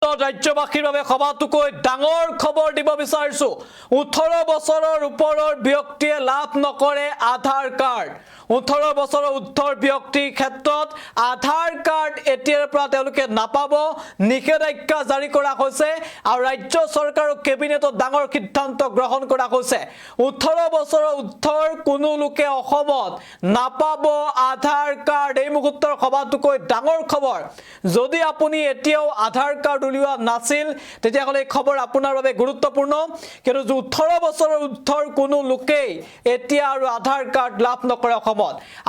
ৰাজ্যবাসীৰ বাবে সবাতোকৈ ডাঙৰ খবৰ দিব বিচাৰিছো 18 বছৰৰ ওপৰৰ ব্যক্তিয়ে লাভ নকৰে আধাৰ কাৰ্ড 18 বছৰৰ উৰ্ধৰ ব্যক্তিৰ ক্ষেত্ৰত আধাৰ কাৰ্ড এতিয়াৰ পৰা তেওঁলোকে নাপাব নিষেধাজ্ঞা জাৰি কৰা হৈছে আৰু ৰাজ্য চৰকাৰৰ কেবিনেটত ডাঙৰ সিদ্ধান্ত গ্ৰহণ কৰা হৈছে 18 বছৰৰ উৰ্ধৰ কোনো লোকে অসমত নাপাব আধাৰ কাৰ্ড এই মুহূৰ্তৰ সবাতোকৈ ডাঙৰ খবৰ যদি আপুনি এতিয়াও আধাৰ কাৰ্ড উলিওৱা নাছিল তেতিয়াহলে এই খবৰ আপোনাৰ বাবে গুৰুত্বপূৰ্ণ কিন্তু 18 বছৰৰ উৰ্ধৰ কোনো লোকেই এতিয়া আৰু আধাৰ কাৰ্ড লাভ নকৰে অসমত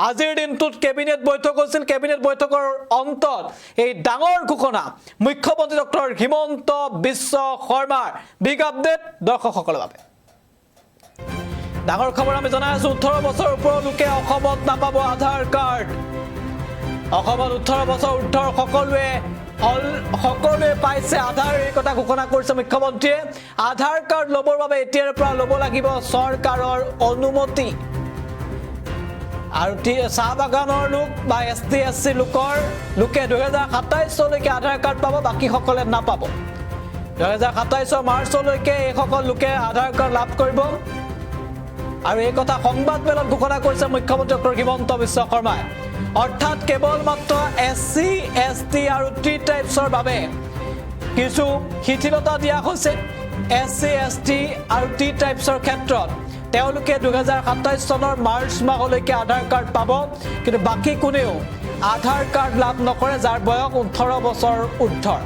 আজিৰ দিনটোত কেবিনেট বৈঠক হৈছিল কেবিনেট বৈঠকৰ অন্তত এই ডাঙৰ ঘোষণা মুখ্যমন্ত্ৰী ডক্টৰ হিমন্ত বিশ্ব শৰ্মাৰ বিগ আপডেট দৰ্শকসকলৰ বাবে ডাঙৰ খবৰ আমি জনাই আছো 18 বছৰৰ ওপৰৰ লোকে অসমত নাপাব আধাৰ কাৰ্ড অসমত 18 বছৰ উৰ্ধৰ সকলোৱে পাইছে আধাৰ এই কথা ঘোষণা কৰিছে মুখ্যমন্ত্ৰীয়ে আধাৰ কাৰ্ড লবৰ বাবে এতিয়াৰ পৰা লব লাগিব চৰকাৰৰ অনুমতি আৰু চাহ বাগানৰ লোক বা এছটি এছচি লোকে 2027 লৈকে আধাৰ কাৰ্ড পাব বাকি সকলে নাপাব 2027 মাৰ্চলৈকে এই সকল লোকে আধাৰ কাৰ্ড লাভ কৰিব আৰু এই কথা সংবাদমেলত ঘোষণা কৰিছে মুখ্যমন্ত্ৰী ডক্টৰ হিমন্ত বিশ্ব শৰ্মাই অৰ্থাৎ কেৱল মাত্ৰ এছচি এছটি আৰু টি টাইপছৰ বাবে কিছু শিথিলতা দিয়া হৈছে এছচি এছটি আৰু টি টাইপছৰ ক্ষেত্ৰত তেওঁলোকে 2027 চনৰ মাৰ্চ মাহলৈকে আধাৰ কাৰ্ড পাব কিন্তু বাকি কোনেও আধাৰ কাৰ্ড লাভ নকৰে যাৰ বয়স 18 বছৰ উৰ্ধৰ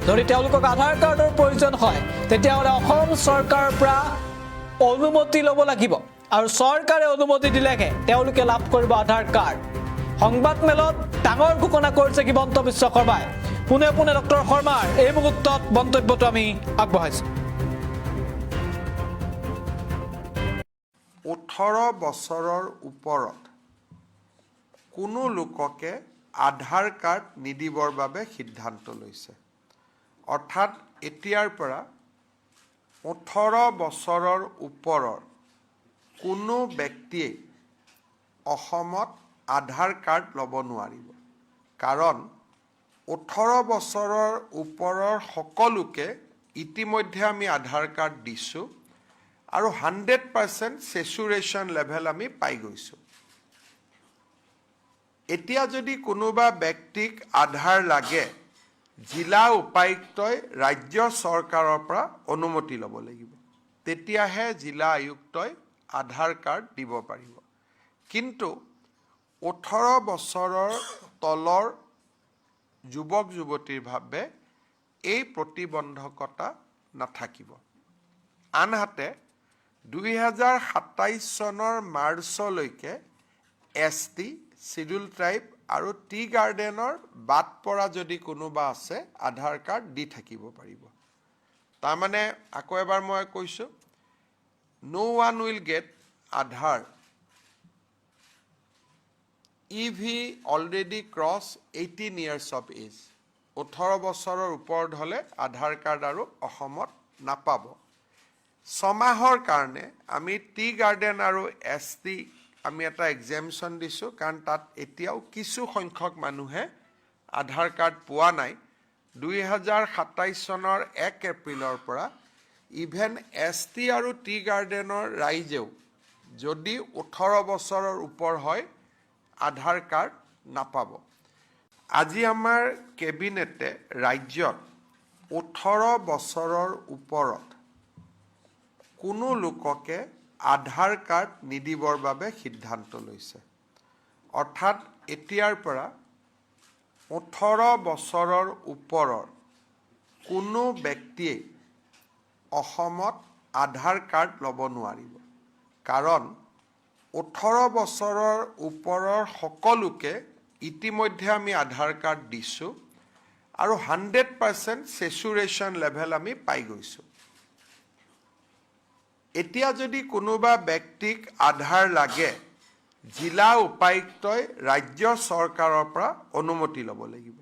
যদি তেওঁলোকক আধাৰ কাৰ্ডৰ প্ৰয়োজন হয় তেতিয়াহলে অসম চৰকাৰৰ পৰা অনুমতি ল'ব লাগিব আৰু চৰকাৰে অনুমতি দিলেহে তেওঁলোকে লাভ কৰিব আধাৰ কাৰ্ড সংবাদমেলত ডাঙৰ ঘোষণা কৰিছে হিমন্ত বিশ্ব শৰ্মাই পুনে পুনে ডক্টৰ শৰ্মাৰ এই মুহূৰ্তত মন্তব্যটো আমি আগবঢ়াইছো 18 বছৰৰ ওপৰত কোনো লোককে আধাৰ কাৰ্ড নিদিবৰ বাবে সিদ্ধান্ত লৈছে অৰ্থাৎ এতিয়াৰ পৰা 18 বছৰৰ ওপৰৰ কোনো ব্যক্তিয়ে অসমত আধাৰ কাৰ্ড ল'ব নোৱাৰিব কাৰণ 18 বছৰৰ ওপৰৰ সকলোকে ইতিমধ্যে আমি আধাৰ কাৰ্ড দিছোঁ আৰু 100% সেচুৰেশন লেভেল আমি পাই গৈছোঁ এতিয়া যদি কোনোবা ব্যক্তিক আধাৰ লাগে জিলা উপায়ুক্তই ৰাজ্য চৰকাৰৰ পৰা অনুমতি ল'ব লাগিব তেতিয়াহে জিলা আয়ুক্তই আধাৰ কাৰ্ড দিব পাৰিব কিন্তু 18 বছৰৰ তলৰ যুৱক যুৱতীৰ বাবে এই প্ৰতিবন্ধকতা নাথাকিব আনহাতে 2027 চনৰ মাৰ্চলৈকে এছটি শিডিউল ট্ৰাইব আৰু টি গাৰ্ডেনৰ বাদ পৰা যদি কোনোবা আছে আধাৰ কাৰ্ড দি থাকিব পাৰিব তাৰ মানে আকৌ এবাৰ মই কৈছো no one will get Aadhaar if he already cross 18 years of age 18 বছৰৰ ওপৰত হলে আধাৰ কাৰ্ড আৰু অসমত নাপাব সমাহৰ কাৰণে আমি টি গাৰ্ডেন আৰু এছটি আমি এটা এক্সামশন দিছো কাৰণ তাত এতিয়াও কিছু সংখ্যক মানুহে আধাৰ কাৰ্ড পোৱা নাই 2027 চনৰ 1 এপ্ৰিলৰ পৰা ইভেন এছটি আৰু টি গাৰ্ডেনৰ ৰাইজেও যদি 18 বছৰৰ ওপৰ হয় আধাৰ কাৰ্ড নাপাব আজি আমাৰ কেবিনেটে ৰাজ্যত 18 বছৰৰ ওপৰত কোনো লোককে আধাৰ কাৰ্ড নিদিবৰ বাবে সিদ্ধান্ত লৈছে অৰ্থাৎ এতিয়াৰ পৰা 18 বছৰৰ ওপৰৰ কোনো ব্যক্তিয়ে অসমত আধাৰ কাৰ্ড ল'ব নোৱাৰিব কাৰণ 18 বছৰৰ ওপৰৰ সকলোকে ইতিমধ্যে আমি আধাৰ কাৰ্ড দিছোঁ আৰু 100% সেচুৰেশন লেভেল আমি পাই গৈছোঁ এতিয়া যদি কোনোবা ব্যক্তিক আধাৰ লাগে জিলা উপায়ুক্তই ৰাজ্য চৰকাৰৰ পৰা অনুমতি ল'ব লাগিব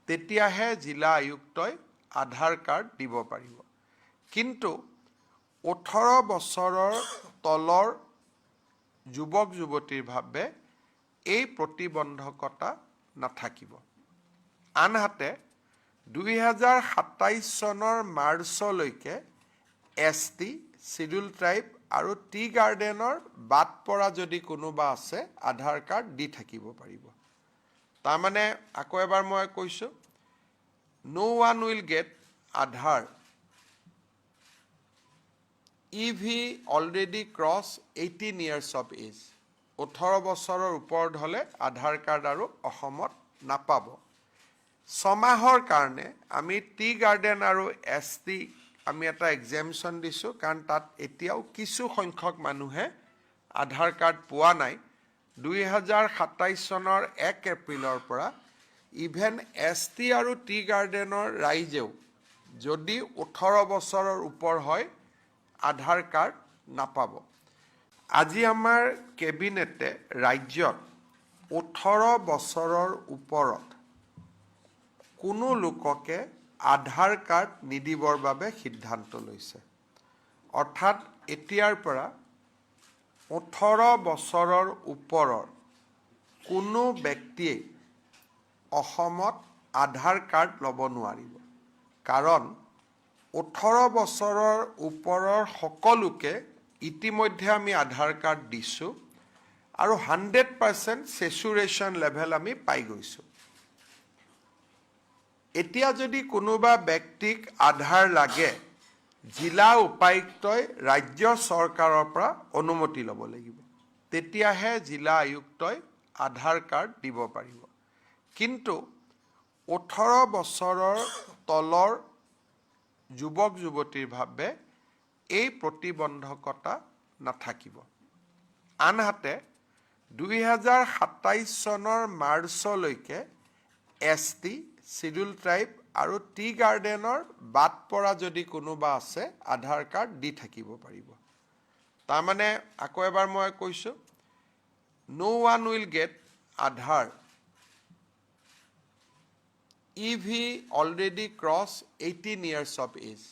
তেতিয়াহে জিলা আয়ুক্তই আধাৰ কাৰ্ড দিব পাৰিব কিন্তু 18 বছৰৰ তলৰ যুৱক যুৱতীৰ বাবে এই প্ৰতিবন্ধকতা নাথাকিব আনহাতে 2027 চনৰ মাৰ্চলৈকে ST, শিডিউল ট্ৰাইব আৰু টি গাৰ্ডেনৰ বাদ পৰা যদি কোনোবা আছে আধাৰ কাৰ্ড দি থাকিব পাৰিব। তাৰমানে আকৌ এবাৰ মই কৈছোঁ, no one will get Aadhaar if he already cross 18 years of age. 18 বছৰৰ ওপৰত হ'লে আধাৰ কাৰ্ড আৰু অসমত নাপাব। 6 মাহৰ কাৰণে আমি টি গাৰ্ডেন আৰু ST আমি এটা এক্সামশ্যন দিছোঁ, কাৰণ তাত এতিয়াও কিছু সংখ্যক মানুহে আধাৰ কাৰ্ড পোৱা নাই। 2027 চনৰ 1 এপ্ৰিলৰ পৰা ইভেন ST আৰু টি গাৰ্ডেনৰ ৰাইজেও যদি 18 বছৰৰ ওপৰ হয় আধাৰ কাৰ্ড নাপাব। আজি আমাৰ কেবিনেটে ৰাজ্যত 18 বছৰৰ ওপৰত কোনো লোককে আধাৰ কাৰ্ড নিদিবৰ বাবে সিদ্ধান্ত লৈছে। অৰ্থাৎ এতিয়াৰ পৰা 18 বছৰৰ ওপৰৰ কোনো ব্যক্তিয়ে অসমত আধাৰ কাৰ্ড ল'ব নোৱাৰিব। কাৰণ 18 বছৰৰ ওপৰৰ সকলোকে ইতিমধ্যে আমি আধাৰ কাৰ্ড দিছোঁ আৰু 100% চেচুৰেশ্যন লেভেল আমি পাই গৈছোঁ। এতিয়া যদি কোনোবা ব্যক্তিক আধাৰ লাগে, জিলা উপায়ুক্তই ৰাজ্য চৰকাৰৰ পৰা অনুমতি ল'ব লাগিব। তেতিয়াহে জিলা আয়ুক্তই আধাৰ কাৰ্ড দিব পাৰিব। কিন্তু 18 বছৰৰ তলৰ যুৱক যুৱতীৰ বাবে এই প্ৰতিবন্ধকতা নাথাকিব। আনহাতে 2027 চনৰ মাৰ্চলৈকে ST, শিডিউল ট্ৰাইব আৰু টি গাৰ্ডেনৰ বাদ পৰা যদি কোনোবা আছে আধাৰ কাৰ্ড দি থাকিব পাৰিব। তাৰমানে আকৌ এবাৰ মই কৈছোঁ, no one will get Aadhaar if he already cross 18 years of age.